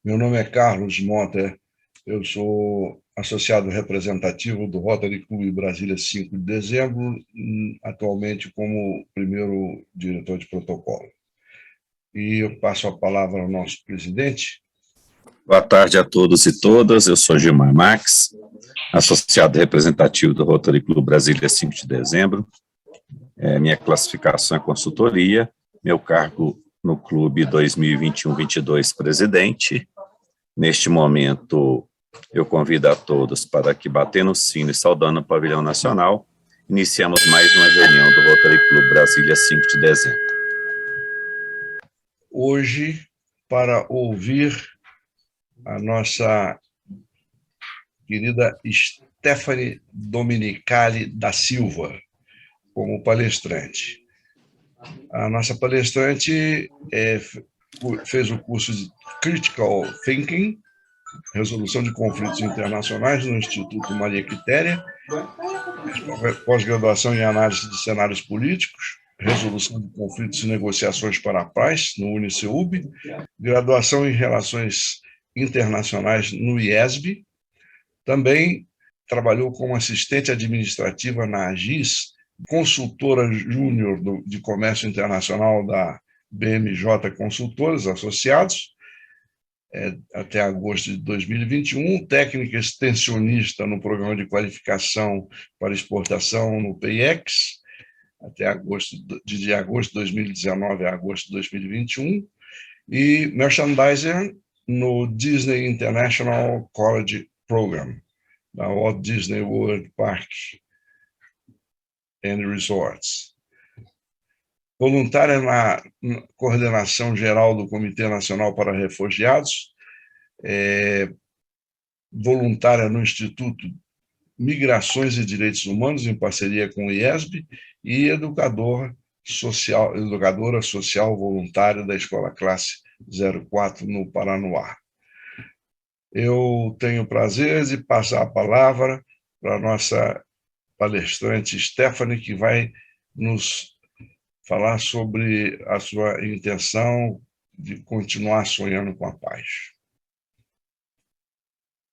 Meu nome é Carlos Mota, eu sou associado representativo do Rotary Clube Brasília 5 de Dezembro, atualmente como primeiro diretor de protocolo. E eu passo a palavra ao nosso presidente. Boa tarde a todos e todas, eu sou Gilmar Max, associado representativo do Rotary Clube Brasília 5 de Dezembro. Minha classificação é consultoria, meu cargo no clube 2021-22 presidente. Neste momento, eu convido a todos para que, batendo o sino e saudando o pavilhão nacional, iniciamos mais uma reunião do Rotary Clube Brasília 5 de Dezembro. Hoje, para ouvir a nossa querida Stephanie Dominicali da Silva, como palestrante. A nossa palestrante fez o curso de Critical Thinking, Resolução de Conflitos Internacionais no Instituto Maria Quitéria, pós-graduação em Análise de Cenários Políticos, Resolução de Conflitos e Negociações para a Paz, no UniCeub, graduação em Relações Internacionais no IESB. Também trabalhou como assistente administrativa na AGIS, consultora júnior de comércio internacional da BMJ Consultores Associados, até agosto de 2021, técnica extensionista no programa de qualificação para exportação no PIEX, até agosto de 2019 a agosto de 2021, e merchandiser no Disney International College Program, da Walt Disney World Park and Resorts. Voluntária na coordenação geral do Comitê Nacional para Refugiados, voluntária no Instituto Migrações e Direitos Humanos, em parceria com o IESB, e educadora social voluntária da Escola Classe 04 no Paranoá. Eu tenho o prazer de passar a palavra para a nossa palestrante Stephanie, que vai nos falar sobre a sua intenção de continuar sonhando com a paz.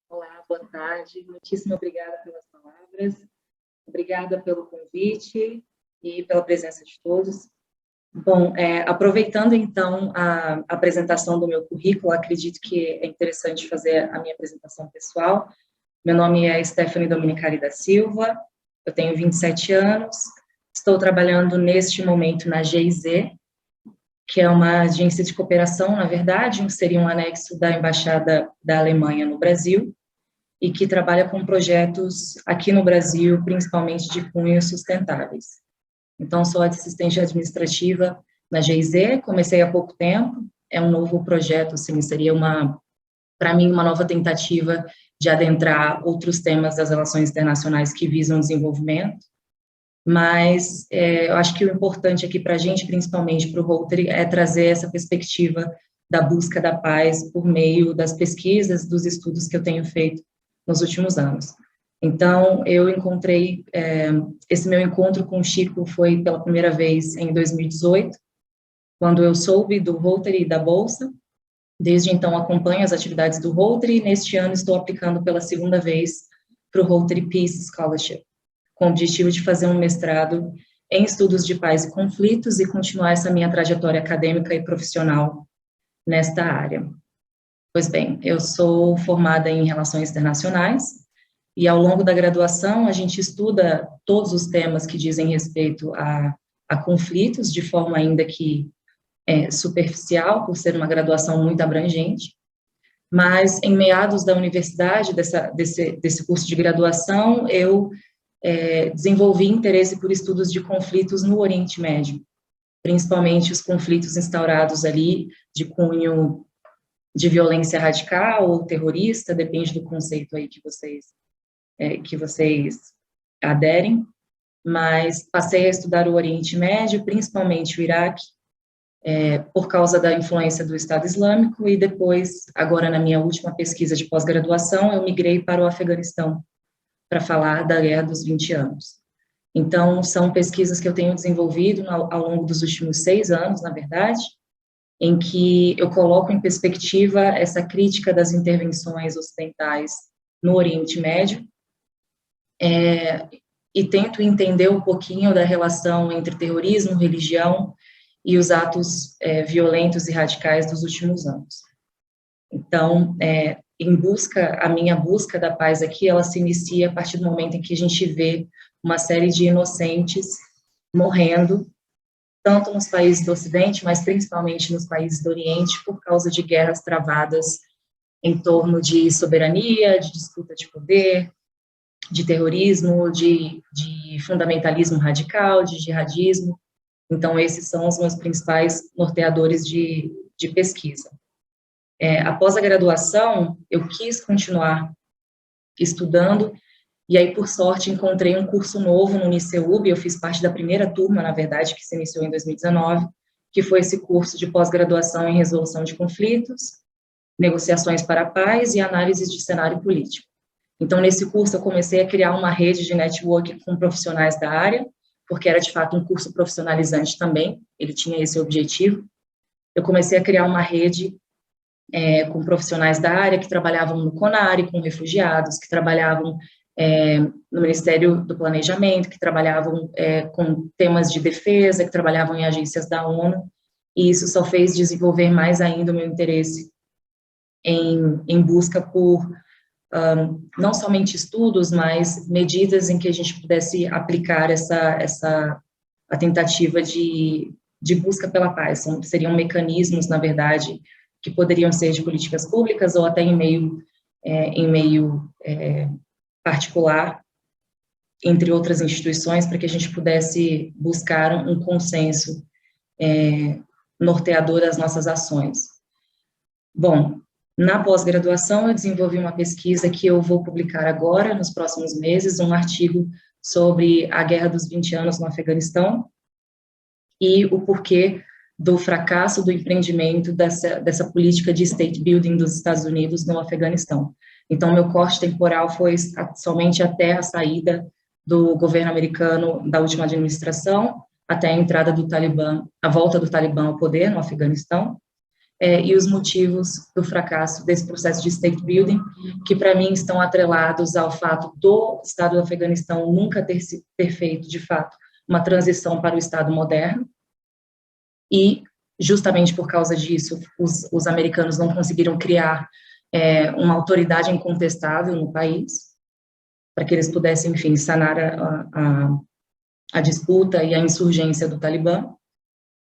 Olá, boa tarde. Muitíssimo obrigada pelas palavras. Obrigada pelo convite e pela presença de todos. Bom, aproveitando, então, a apresentação do meu currículo, acredito que é interessante fazer a minha apresentação pessoal. Meu nome é Stephanie Dominicali da Silva, eu tenho 27 anos, estou trabalhando neste momento na GIZ, que é uma agência de cooperação, na verdade, seria um anexo da Embaixada da Alemanha no Brasil, e que trabalha com projetos aqui no Brasil, principalmente de cunho sustentáveis. Então, sou assistente administrativa na GIZ, comecei há pouco tempo, é um novo projeto, assim, seria para mim, uma nova tentativa de adentrar outros temas das relações internacionais que visam desenvolvimento, mas eu acho que o importante aqui para a gente, principalmente para o Rotary, é trazer essa perspectiva da busca da paz por meio das pesquisas, dos estudos que eu tenho feito nos últimos anos. Então, eu encontrei, esse meu encontro com o Chico foi pela primeira vez em 2018, quando eu soube do Rotary e da Bolsa. Desde então, acompanho as atividades do Rotary, e neste ano estou aplicando pela segunda vez para o Rotary Peace Scholarship, com o objetivo de fazer um mestrado em estudos de paz e conflitos e continuar essa minha trajetória acadêmica e profissional nesta área. Pois bem, eu sou formada em Relações Internacionais, e ao longo da graduação a gente estuda todos os temas que dizem respeito a conflitos, de forma ainda que superficial, por ser uma graduação muito abrangente, mas em meados da universidade, desse curso de graduação, eu desenvolvi interesse por estudos de conflitos no Oriente Médio, principalmente os conflitos instaurados ali de cunho de violência radical ou terrorista, depende do conceito aí que vocês aderem, mas passei a estudar o Oriente Médio, principalmente o Iraque, por causa da influência do Estado Islâmico, e depois, agora na minha última pesquisa de pós-graduação, eu migrei para o Afeganistão, para falar da Guerra dos 20 anos. Então, são pesquisas que eu tenho desenvolvido ao longo dos últimos 6 anos, na verdade, em que eu coloco em perspectiva essa crítica das intervenções ocidentais no Oriente Médio, e tento entender um pouquinho da relação entre terrorismo, religião e os atos violentos e radicais dos últimos anos. Então, a minha busca da paz aqui, ela se inicia a partir do momento em que a gente vê uma série de inocentes morrendo, tanto nos países do Ocidente, mas principalmente nos países do Oriente, por causa de guerras travadas em torno de soberania, de disputa de poder, de terrorismo, de fundamentalismo radical, de jihadismo. Então, esses são os meus principais norteadores de pesquisa. Após a graduação, eu quis continuar estudando, e aí, por sorte, encontrei um curso novo no UniCeub. Eu fiz parte da primeira turma, na verdade, que se iniciou em 2019, que foi esse curso de pós-graduação em resolução de conflitos, negociações para a paz e análises de cenário político. Então, nesse curso, eu comecei a criar uma rede de network com profissionais da área, porque era, de fato, um curso profissionalizante também, ele tinha esse objetivo. Eu comecei a criar uma rede com profissionais da área que trabalhavam no CONARE, com refugiados, que trabalhavam no Ministério do Planejamento, que trabalhavam com temas de defesa, que trabalhavam em agências da ONU, e isso só fez desenvolver mais ainda o meu interesse em busca por não somente estudos, mas medidas em que a gente pudesse aplicar a tentativa de busca pela paz. Seriam mecanismos, na verdade, que poderiam ser de políticas públicas ou até em meio particular, entre outras instituições, para que a gente pudesse buscar um consenso norteador das nossas ações. Bom, na pós-graduação, eu desenvolvi uma pesquisa que eu vou publicar agora, nos próximos meses, um artigo sobre a Guerra dos 20 anos no Afeganistão e o porquê do fracasso do empreendimento dessa política de state building dos Estados Unidos no Afeganistão. Então, meu corte temporal foi somente até a saída do governo americano da última administração, até a entrada do Talibã, a volta do Talibã ao poder no Afeganistão, e os motivos do fracasso desse processo de state building, que para mim estão atrelados ao fato do Estado do Afeganistão nunca ter feito, de fato, uma transição para o Estado moderno, e justamente por causa disso, os americanos não conseguiram criar uma autoridade incontestável no país, para que eles pudessem, enfim, sanar a disputa e a insurgência do Talibã.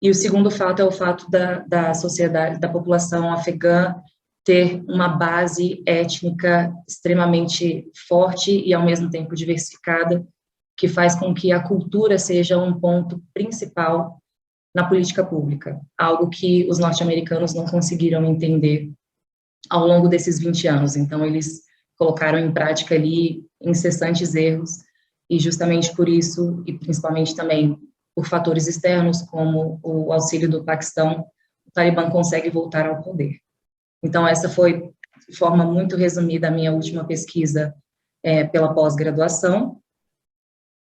E o segundo fato é o fato da sociedade, da população afegã ter uma base étnica extremamente forte e, ao mesmo tempo, diversificada, que faz com que a cultura seja um ponto principal na política pública, algo que os norte-americanos não conseguiram entender ao longo desses 20 anos. Então, eles colocaram em prática ali incessantes erros, e justamente por isso, e principalmente também por fatores externos, como o auxílio do Paquistão, o Talibã consegue voltar ao poder. Então, essa foi, de forma muito resumida, a minha última pesquisa pela pós-graduação.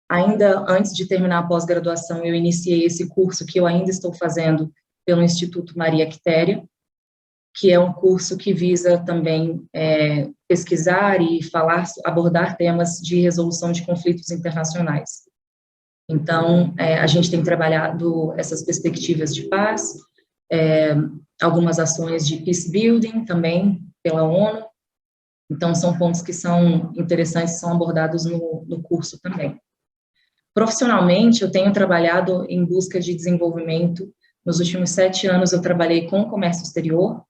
Ainda antes de terminar a pós-graduação, eu iniciei esse curso que eu ainda estou fazendo pelo Instituto Maria Quitéria, que é um curso que visa também pesquisar e abordar temas de resolução de conflitos internacionais. Então, a gente tem trabalhado essas perspectivas de paz, algumas ações de peace building também pela ONU. Então, são pontos que são interessantes, são abordados no curso também. Profissionalmente, eu tenho trabalhado em busca de desenvolvimento. Nos últimos 7 anos, eu trabalhei com o comércio exterior,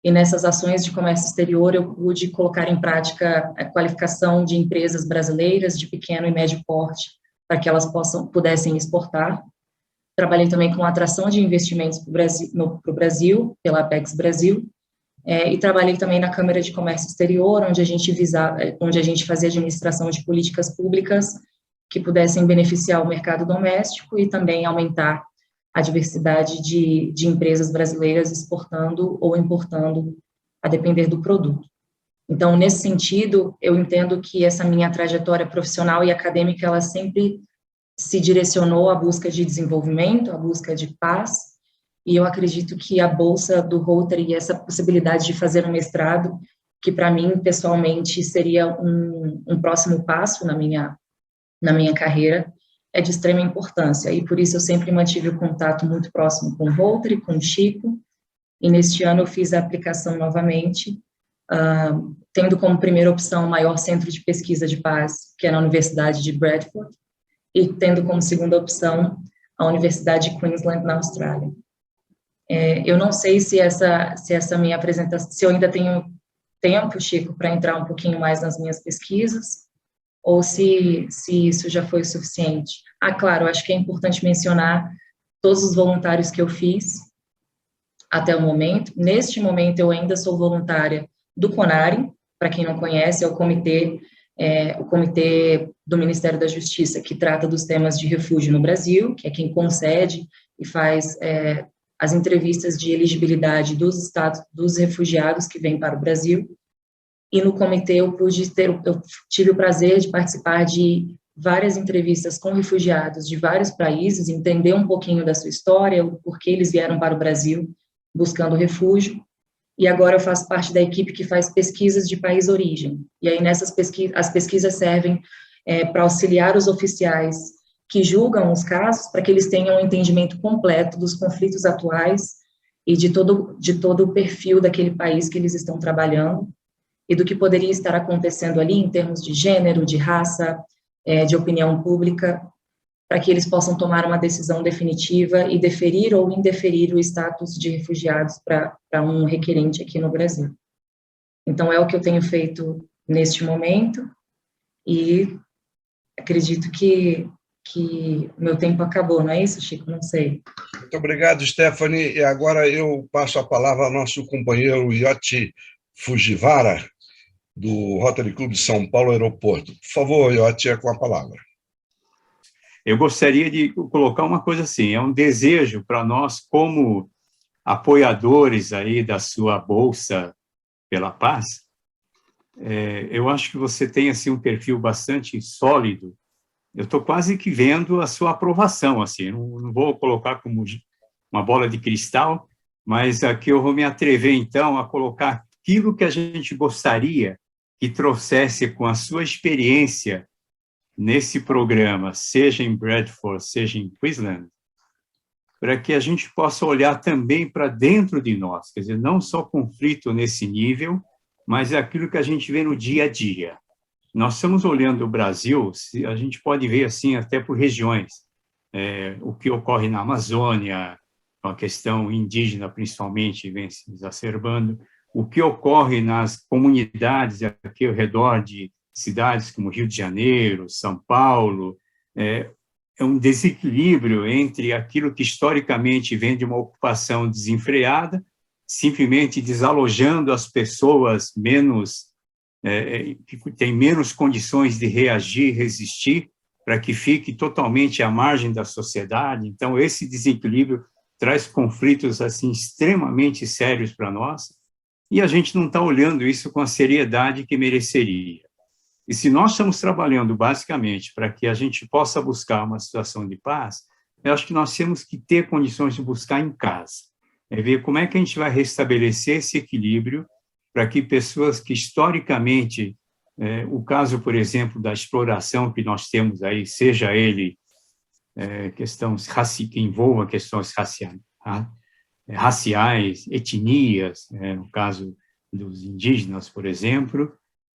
e nessas ações de comércio exterior, eu pude colocar em prática a qualificação de empresas brasileiras de pequeno e médio porte, para que elas pudessem exportar. Trabalhei também com a atração de investimentos para o Brasil, pela Apex Brasil, e trabalhei também na Câmara de Comércio Exterior, onde a gente fazia administração de políticas públicas que pudessem beneficiar o mercado doméstico e também aumentar a diversidade de empresas brasileiras exportando ou importando, a depender do produto. Então, nesse sentido, eu entendo que essa minha trajetória profissional e acadêmica, ela sempre se direcionou à busca de desenvolvimento, à busca de paz, e eu acredito que a bolsa do Rotary e essa possibilidade de fazer um mestrado, que para mim, pessoalmente, seria um próximo passo na minha carreira, é de extrema importância, e por isso eu sempre mantive o contato muito próximo com o Rotary, com o Chico, e neste ano eu fiz a aplicação novamente, tendo como primeira opção o maior centro de pesquisa de paz, que é na Universidade de Bradford, e tendo como segunda opção a Universidade de Queensland, na Austrália. Eu não sei se essa minha apresentação, se eu ainda tenho tempo, Chico, para entrar um pouquinho mais nas minhas pesquisas, ou se isso já foi suficiente. Claro, acho que é importante mencionar todos os voluntários que eu fiz até o momento. Neste momento, eu ainda sou voluntária do CONARE, para quem não conhece, é o comitê do Ministério da Justiça, que trata dos temas de refúgio no Brasil, que é quem concede e faz as entrevistas de elegibilidade dos estados, dos refugiados que vêm para o Brasil. E no comitê eu tive o prazer de participar de várias entrevistas com refugiados de vários países, entender um pouquinho da sua história, o porquê eles vieram para o Brasil buscando refúgio. E agora eu faço parte da equipe que faz pesquisas de país-origem. E aí nessas pesquisas, as pesquisas servem para auxiliar os oficiais que julgam os casos, para que eles tenham um entendimento completo dos conflitos atuais e de todo o perfil daquele país que eles estão trabalhando, e do que poderia estar acontecendo ali em termos de gênero, de raça, de opinião pública, para que eles possam tomar uma decisão definitiva e deferir ou indeferir o status de refugiados para um requerente aqui no Brasil. Então, é o que eu tenho feito neste momento, e acredito que o meu tempo acabou, não é isso, Chico? Não sei. Muito obrigado, Stephanie. E agora eu passo a palavra ao nosso companheiro Ioti Fujiwara, do Rotary Club de São Paulo Aeroporto. Por favor, Ioti, é com a palavra. Eu gostaria de colocar uma coisa assim, é um desejo para nós, como apoiadores aí da sua Bolsa pela Paz. Eu acho que você tem assim, um perfil bastante sólido. Eu estou quase que vendo a sua aprovação, assim, não vou colocar como uma bola de cristal, mas aqui eu vou me atrever, então, a colocar aquilo que a gente gostaria que trouxesse com a sua experiência nesse programa, seja em Bradford, seja em Queensland, para que a gente possa olhar também para dentro de nós, quer dizer, não só conflito nesse nível, mas é aquilo que a gente vê no dia a dia. Nós estamos olhando o Brasil, a gente pode ver assim até por regiões, o que ocorre na Amazônia, a questão indígena principalmente vem se exacerbando, o que ocorre nas comunidades aqui ao redor de cidades como Rio de Janeiro, São Paulo, é um desequilíbrio entre aquilo que historicamente vem de uma ocupação desenfreada, simplesmente desalojando as pessoas que têm menos condições de reagir, resistir, para que fique totalmente à margem da sociedade. Então, esse desequilíbrio traz conflitos assim extremamente sérios para nós, e a gente não está olhando isso com a seriedade que mereceria. E se nós estamos trabalhando basicamente para que a gente possa buscar uma situação de paz, eu acho que nós temos que ter condições de buscar em casa. Ver como é que a gente vai restabelecer esse equilíbrio para que pessoas que historicamente, o caso, por exemplo, da exploração que nós temos aí, seja ele questões que envolvam questões raciais, etnias, no caso dos indígenas, por exemplo,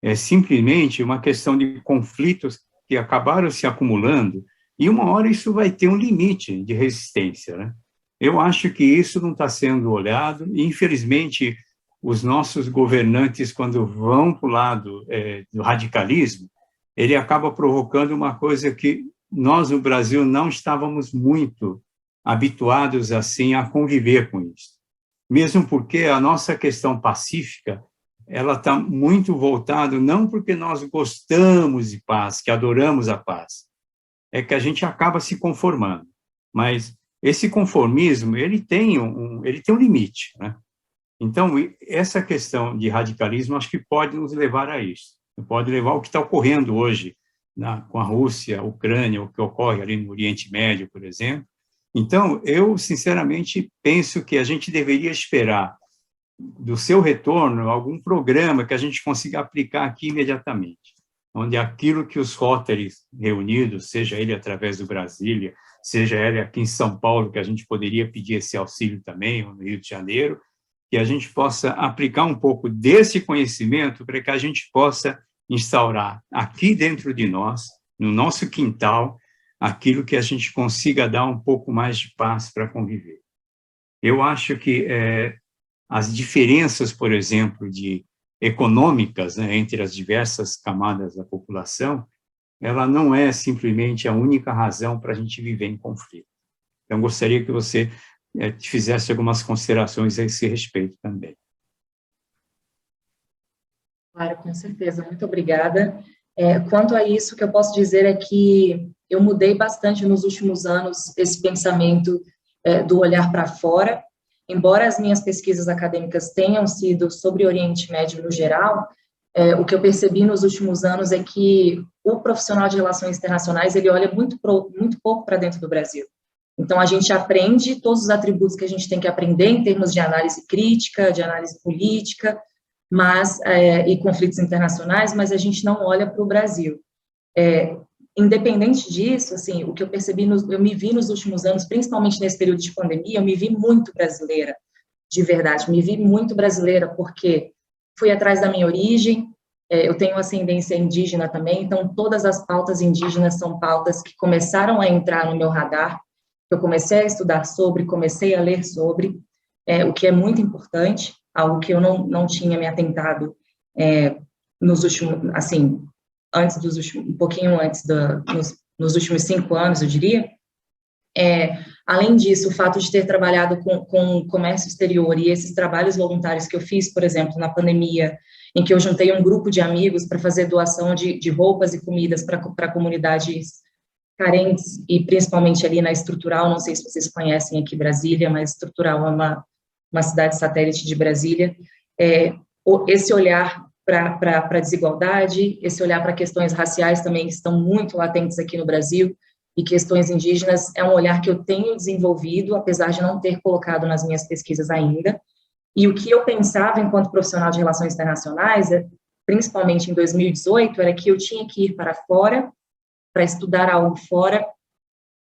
é simplesmente uma questão de conflitos que acabaram se acumulando, e uma hora isso vai ter um limite de resistência, né? Eu acho que isso não está sendo olhado, e infelizmente os nossos governantes, quando vão para o lado do radicalismo, ele acaba provocando uma coisa que nós no Brasil não estávamos muito habituados assim a conviver com isso. Mesmo porque a nossa questão pacífica, ela está muito voltada, não porque nós gostamos de paz, que adoramos a paz, é que a gente acaba se conformando. Mas esse conformismo, ele tem um limite, né? Então, essa questão de radicalismo, acho que pode nos levar a isso. Pode levar ao que está ocorrendo hoje com a Rússia, a Ucrânia, o que ocorre ali no Oriente Médio, por exemplo, Então, eu, sinceramente, penso que a gente deveria esperar do seu retorno algum programa que a gente consiga aplicar aqui imediatamente, onde aquilo que os Rotaries reunidos, seja ele através do Brasília, seja ele aqui em São Paulo, que a gente poderia pedir esse auxílio também, ou no Rio de Janeiro, que a gente possa aplicar um pouco desse conhecimento para que a gente possa instaurar aqui dentro de nós, no nosso quintal, aquilo que a gente consiga dar um pouco mais de paz para conviver. Eu acho que as diferenças, por exemplo, econômicas, né, entre as diversas camadas da população, ela não é simplesmente a única razão para a gente viver em conflito. Então, gostaria que você fizesse algumas considerações a esse respeito também. Claro, com certeza. Muito obrigada. Quanto a isso, o que eu posso dizer é que eu mudei bastante nos últimos anos esse pensamento do olhar para fora. Embora as minhas pesquisas acadêmicas tenham sido sobre o Oriente Médio no geral, o que eu percebi nos últimos anos é que o profissional de relações internacionais, ele olha muito pouco para dentro do Brasil. Então, a gente aprende todos os atributos que a gente tem que aprender em termos de análise crítica, de análise política, e conflitos internacionais, mas a gente não olha para o Brasil. Independente disso, assim, o que eu percebi, eu me vi nos últimos anos, principalmente nesse período de pandemia, eu me vi muito brasileira, de verdade, me vi muito brasileira, porque fui atrás da minha origem, eu tenho ascendência indígena também, então todas as pautas indígenas são pautas que começaram a entrar no meu radar, eu comecei a estudar sobre, comecei a ler sobre, o que é muito importante, algo que eu não tinha me atentado nos últimos, assim, um pouquinho antes, nos últimos 5 anos, eu diria. Além disso, o fato de ter trabalhado com comércio exterior e esses trabalhos voluntários que eu fiz, por exemplo, na pandemia, em que eu juntei um grupo de amigos para fazer doação de roupas e comidas para comunidades carentes, e principalmente ali na Estrutural, não sei se vocês conhecem aqui Brasília, mas Estrutural é uma cidade satélite de Brasília. Esse olhar para a desigualdade, esse olhar para questões raciais também que estão muito latentes aqui no Brasil, e questões indígenas, é um olhar que eu tenho desenvolvido, apesar de não ter colocado nas minhas pesquisas ainda. E o que eu pensava enquanto profissional de relações internacionais, principalmente em 2018, era que eu tinha que ir para fora, para estudar algo fora,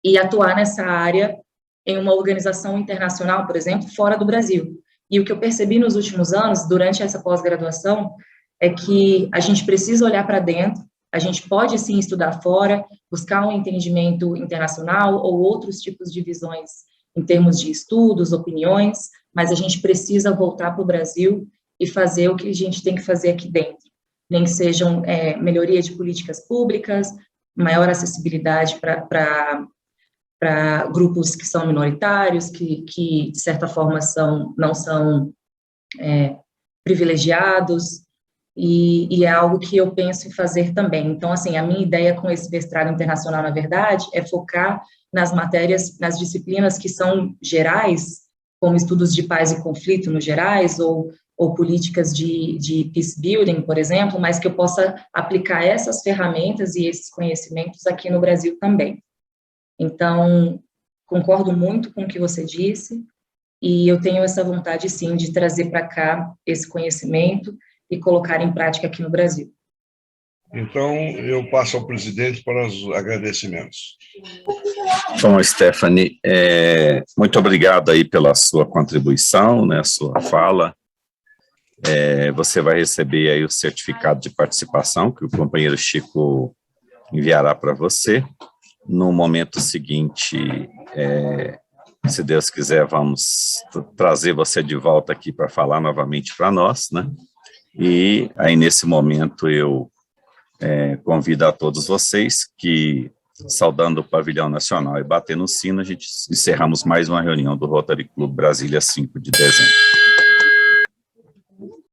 e atuar nessa área em uma organização internacional, por exemplo, fora do Brasil. E o que eu percebi nos últimos anos, durante essa pós-graduação, é que a gente precisa olhar para dentro, a gente pode, sim, estudar fora, buscar um entendimento internacional ou outros tipos de visões em termos de estudos, opiniões, mas a gente precisa voltar para o Brasil e fazer o que a gente tem que fazer aqui dentro. Nem que sejam melhoria de políticas públicas, maior acessibilidade para grupos que são minoritários, que de certa forma não são privilegiados, e é algo que eu penso em fazer também. Então, assim, a minha ideia com esse mestrado internacional, na verdade, é focar nas matérias, nas disciplinas que são gerais, como estudos de paz e conflito no gerais, ou políticas de peace building, por exemplo, mas que eu possa aplicar essas ferramentas e esses conhecimentos aqui no Brasil também. Então, concordo muito com o que você disse, e eu tenho essa vontade, sim, de trazer para cá esse conhecimento e colocar em prática aqui no Brasil. Então, eu passo ao presidente para os agradecimentos. Bom, Stephanie, muito obrigado aí pela sua contribuição, né, sua fala. Você vai receber aí o certificado de participação que o companheiro Chico enviará para você. No momento seguinte, se Deus quiser, vamos trazer você de volta aqui para falar novamente para nós, né? E aí, nesse momento, eu convido a todos vocês que, saudando o Pavilhão Nacional e batendo o sino, a gente encerramos mais uma reunião do Rotary Club Brasília 5 de dezembro.